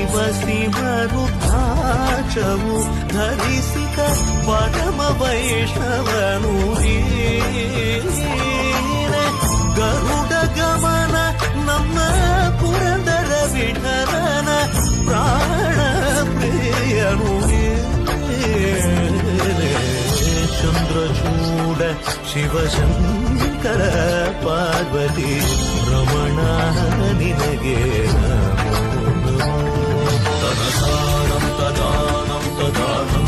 ಶಿವ ರುದ್ರಾಕ್ಷವು ಧರಿಸಿದ ಪರಮ ವೈಷ್ಣವನು ಗರುಡ ಗಮನ ನಮ್ಮ ಪುರಂದರ ವಿಠಲನ ಪ್ರಾಣ ಪ್ರಿಯನು ಚಂದ್ರಚೂಡ ಶಿವಶಂಕರ ಪಾರ್ವತಿ ರಮಣ ನಿನಗೆ ನಮೋ ನಮೋ ತದಾನಂ ತದಾನಂ ತದಾನಂ